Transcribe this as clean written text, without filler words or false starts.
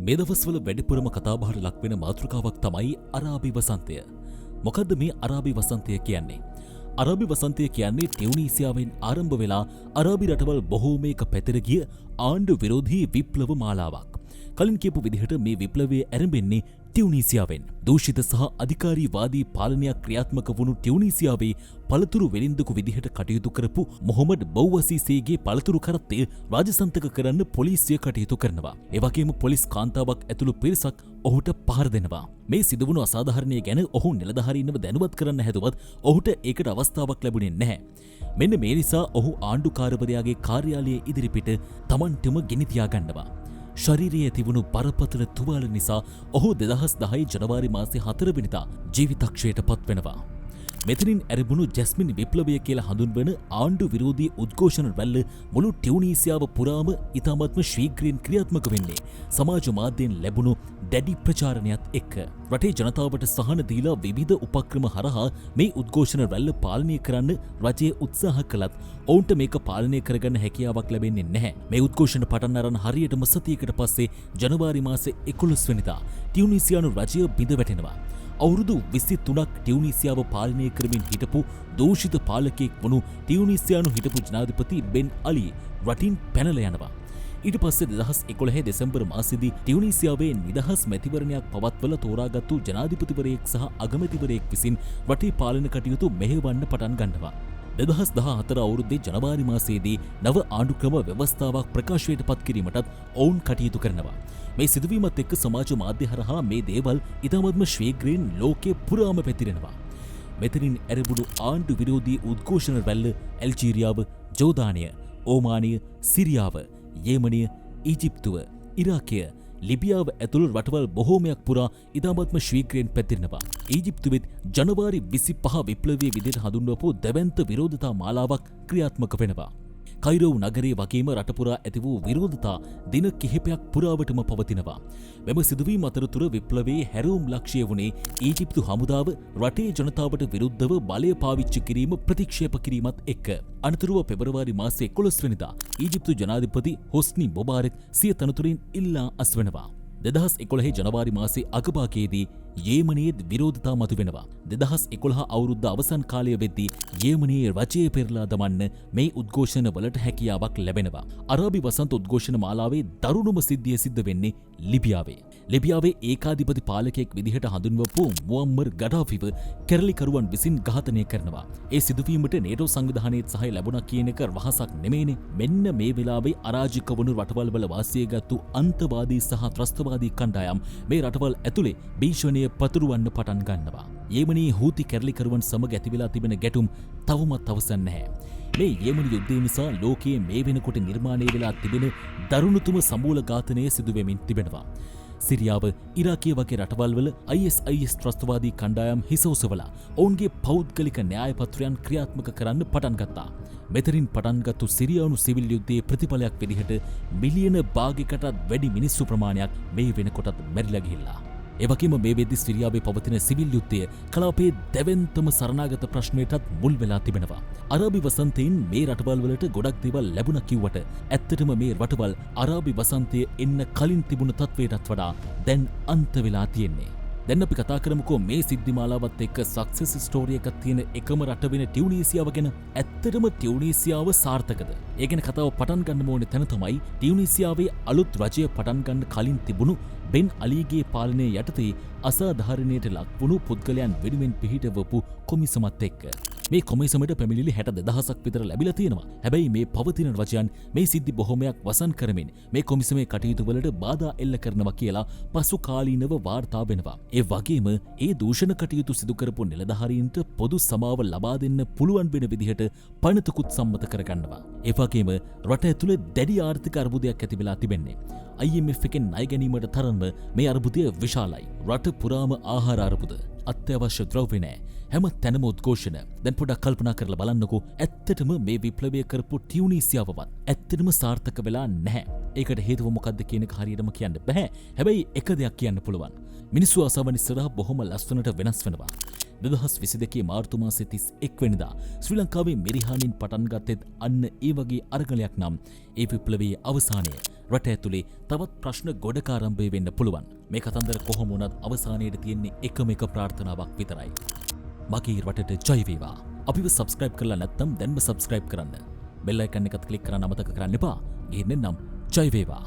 මේ දවස්වල වැඩිපුරම කතාබහට ලක්වෙන මාතෘකාවක් තමයි අරාබි වසන්තය. මොකද්ද මේ අරාබි වසන්තය කියන්නේ? අරාබි වසන්තය කියන්නේ ටියුනීසියාවෙන් ආරම්භ වෙලා අරාබි රටවල් බොහෝමයක පැතිර ගිය ආණ්ඩු විරෝධී විප්ලව මාලාවක්. කලින් කියපු විදිහට මේ විප්ලවය ආරම්භෙන්නේ ටියුනීසියාවෙන්. දූෂිත සහ අධිකාරීවාදී පාලනයක් ක්‍රියාත්මක වුණු ටියුනීසියාවේ පළතුරු වෙලින්දකු විදිහට කටයුතු කරපු මොහොමඩ් බෞවසීසේගේ පළතුරු කරත්තය රාජසන්තක කරන්න පොලිසිය කටයුතු කරනවා. ඒ වගේම පොලිස් කාන්තාවක් ඇතුළු පිරිසක් ඔහුට පහර දෙනවා. මේ සිදුවුණු අසාධාරණය ගැන ඔහු නිලධාරීන්ව දැනුවත් කරන්න හැදුවත් ඔහුට ඒකට අවස්ථාවක් ලැබුණේ නැහැ. මෙන්න මේ නිසා ඔහු ආණ්ඩුකාරවරයාගේ කාර්යාලයේ ඉදිරිපිට Tamanටම ගෙනි තියාගන්නවා. ශරීරයේ තිබුණු බරපතල තුවාල නිසා ඔහු 2010 ජනවාරි මාසේ 4 වෙනිදා ජීවිතක්ෂයට පත්වෙනවා. මෙතනින් ඇරඹුණු ජැස්මින් විප්ලවය කියලා හඳුන්වන ආණ්ඩු විරෝධී උද්ඝෝෂණ රැල්ල මුළු ටියුනීසියාව පුරාම ඉතාමත්ම ශීඝ්‍රයෙන් ක්‍රියාත්මක වෙන්නේ සමාජ මාධ්‍යයෙන් ලැබුණු දැඩි ප්‍රචාරණයත් එක්ක. රටේ ජනතාවට සහන දීලා විවිධ උපක්‍රම හරහා මේ උද්ඝෝෂණ රැල්ල පාලනය කරන්න රජය උත්සාහ කළත් ඔවුන්ට මේක පාලනය කරගන්න හැකියාවක් ලැබෙන්නේ නැහැ. මේ උද්ඝෝෂණ පටන් අරන් හරියටම සතියකට පස්සේ ජනවාරි මාසේ 11 වෙනිදා ටියුනීසියානු රජය බිඳ වැටෙනවා. අවුරුදු 23ක් ටියුනීසියාව පාලනය කරමින් හිටපු දූෂිත පාලකයෙක් වුණු ටියුනීසියානු හිටපු ජනාධිපති බෙන් අලි රටින් පැනලා යනවා. ඊට පස්සේ 2011 දෙසැම්බර් මාසෙදී ටියුනීසියාවේ නිදහස් මැතිවරණයක් පවත්වලා තෝරාගත්තු ජනාධිපතිවරයෙක් සහ අගමැතිවරයෙක් විසින් රටේ පාලන කටයුතු මෙහෙවන්න පටන් ගන්නවා. 2014 අවුරුද්දේ ජනවාරි මාසයේදී නව ආණ්ඩුක්‍රම ව්‍යවස්ථාවක් ප්‍රකාශයට පත් කිරීමටත් ඔවුන් කටයුතු කරනවා. මේ සිදුවීමත් එක්ක සමාජ මාධ්‍ය හරහා මේ දේවල් ඉතාමත්ම ශීඝ්‍රයෙන් ලෝකේ පුරාම පැතිරෙනවා. මෙතනින් ඇරඹුණු ආණ්ඩු විරෝධී උද්ඝෝෂණ රැල්ල ඇල්ජීරියාව, ජෝර්දානය, ඕමානය, සිරියාව, යෙමනය, ඊජිප්තුව, ඉරාකය, ලිබියාව ඇතුළු රටවල් බොහෝමයක් පුරා ඉතාමත්ම ශීඝ්‍රයෙන් පැතිරෙනවා. ඊජිප්තුවෙත් ජනවාරි 25 විප්ලවයේ විදිහට හඳුන්වපු දැවැන්ත විරෝධතා මාලාවක් ක්‍රියාත්මක වෙනවා. කයිරෝ නගරයේ වගේම රට පුරා ඇති වූ විරෝධතා දින කිහිපයක් පුරාවටම පවතිනවා. මෙම සිදුවීම් අතරතුර විප්ලවයේ හැරවුම් ලක්ෂ්‍ය වුණේ ඊජිප්තු හමුදාව රටේ ජනතාවට විරුද්ධව බලය පාවිච්චි කිරීම ප්‍රතික්ෂේප කිරීමත් එක්ක. අනතුරුව පෙබරවාරි මාසේ 11 වෙනිදා ඊජිප්තු ජනාධිපති හොස්නි මුබාරක් සිය තනතුරින් ඉල්ලා අස්වෙනවා. 2011 ජනවාරි මාසේ අගභාගයේදී යෙමනයේ විරෝධතා මතුවෙනවා. 2011 අවුරුද්ද අවසන් කාලය වෙද්දී යෙමනයේ රජය පෙරලා දමන්න මේ උද්ඝෝෂණ වලට හැකියාවක් ලැබෙනවා. අරාබි වසන්ත උද්ඝෝෂණ මාලාවේ දරුණුම සිද්ධිය සිද්ධ වෙන්නේ ලිබියාවේ. ලිබියාවේ ඒකාධිපති පාලකයෙක් විදිහට හඳුන්වපු මුවම්මර් ගඩාෆිව කැරලිකරුවන් විසින් ඝාතනය කරනවා. ඒ සිදුවීමට නේටෝ සංවිධානයේත් සහාය ලැබුණා කියන එක රහසක් නෙමෙයිනේ. මෙන්න මේ වෙලාවේ අරාජික වුණු රටවල් වල වාසිය ගත්තු අන්තවාදී සහ ත්‍රස්තවාදී කණ්ඩායම් මේ රටවල් ඇතුලේ භීෂණය පතුරවන්න පටන් ගන්නවා. යෙමනී හූති කැරලිකරුවන් සමග ඇති වෙලා තිබෙන ගැටුම් තවමත් අවසන් නැහැ. මේ යෙමනි යුද්ධය නිසා ලෝකයේ මේ වෙනකොට නිර්මාණය වෙලා තිබෙන දරුණුතම සමූල ඝාතනය සිදු වෙමින් තිබෙනවා. සිරියාව, ඉරාකය වගේ රටවල් වල ISIS ත්‍රස්තවාදී කණ්ඩායම් හිස ඔසවලා ඔවුන්ගේ පෞද්ගලික න්‍යාය පත්‍රයන් ක්‍රියාත්මක කරන්න පටන් ගත්තා. මෙතරින් පටන්ගත්තු සිරියානු සිවිල් යුද්ධයේ ප්‍රතිඵලයක් විදිහට මිලියන භාගයකටත් වැඩි මිනිස්සු ප්‍රමාණයක් මේ වෙනකොටත් මැරිලා ගිහිල්ලා. එවගේම මේ වෙද්දි සිරියාවේ පවතින සිවිල් යුද්ධය කලාපයේ දැවැන්තම සරණාගත ප්‍රශ්නයටත් මුල් වෙලා තිබෙනවා. අරාබි වසන්තයෙන් මේ රටවල් වලට ගොඩක් දේවල් ලැබුණා කිව්වට ඇත්තටම මේ රටවල් අරාබි වසන්තය එන්න කලින් තිබුණු තත්වයටත් වඩා දැන් අන්ත වෙලා තියෙන්නේ. දැන් අපි කතා කරමුකෝ මේ සිද්ධි මාලාවත් එක්ක සක්සස් ස්ටෝරි එකක් තියෙන එකම රට වෙන ටියුනීසියාව ගැන. ඇත්තටම ටියුනීසියාව සාර්ථකද? ඒ ගැන කතාව පටන් ගන්න ඕනේ තැන තමයි ටියුනීසියාවේ අලුත් රජය පටන් ගන්න කලින් තිබුණු බෙන් අලීගේ පාලනය යටතේ අසාධාරණයට ලක් වුණු පුද්ගලයන් වෙනුවෙන් පිහිටවපු කොමිසමත් එක්ක. මේ කොමිසමට පැමිණිලි 60000ක් විතර ලැබිලා තියෙනවා. හැබැයි මේ පවතින රජයන් මේ සිද්ධි බොහොමයක් වසන් කරමින් මේ කොමිසමේ කටයුතු වලට බාධා එල්ල කරනවා කියලා පසු කාලීනව වාර්තා වෙනවා. ඒ වගේම ඒ දූෂණ කටයුතු සිදු කරපු නිලධාරීන්ට පොදු සමාව ලබා දෙන්න පුළුවන් වෙන විදිහට පනතකුත් සම්මත කරගන්නවා. ඒ වගේම රට ඇතුලේ දැඩි ආර්ථික අර්බුදයක් ඇති වෙලා තිබෙන්නේ. IMF එකෙන් ණය ගැනීමට තරම්ම මේ අර්බුදය විශාලයි. රට පුරාම ආහාර අර්බුද, අත්‍යවශ්‍ය ද්‍රව්‍ය නැහැ. හැම තැනම උද්ඝෝෂණ. දැන් පොඩ්ඩක් කල්පනා කරලා බලන්නකෝ. ඇත්තටම මේ විප්ලවය කරපු ටියුනීසියාවවත් ඇත්තටම සාර්ථක වෙලා නැහැ. ඒකට හේතුව මොකක්ද කියන එක හරියටම කියන්න බෑ. හැබැයි එක දෙයක් කියන්න පුළුවන්. මිනිස්සු ආසාවන් ඉස්සරහා බොහොම ලස්සනට වෙනස් වෙනවා. 2022 මාර්තු මාසේ 31 වෙනිදා ශ්‍රී ලංකාවේ මිරිහානින් පටන් ගත්තෙත් අන්න ඒ වගේ අරගලයක් නම් ඒ විප්ලවයේ අවසානය රට ඇතුලේ තවත් ප්‍රශ්න ගොඩක ආරම්භය වෙන්න පුළුවන්. මේ කතන්දර කොහොම වුණත් අවසානයේදී තියෙන්නේ එකම එක ප්‍රාර්ථනාවක් විතරයි. මගේ රටට ජය වේවා. අපිව සබ්ස්ක්‍රයිබ් කරලා නැත්නම් දැන්ම සබ්ස්ක්‍රයිබ් කරන්න. බෙල් අයිකන් එකත් ක්ලික් කරන්න අමතක කරන්න එපා. ගිහින් එන්නම්. ජය වේවා.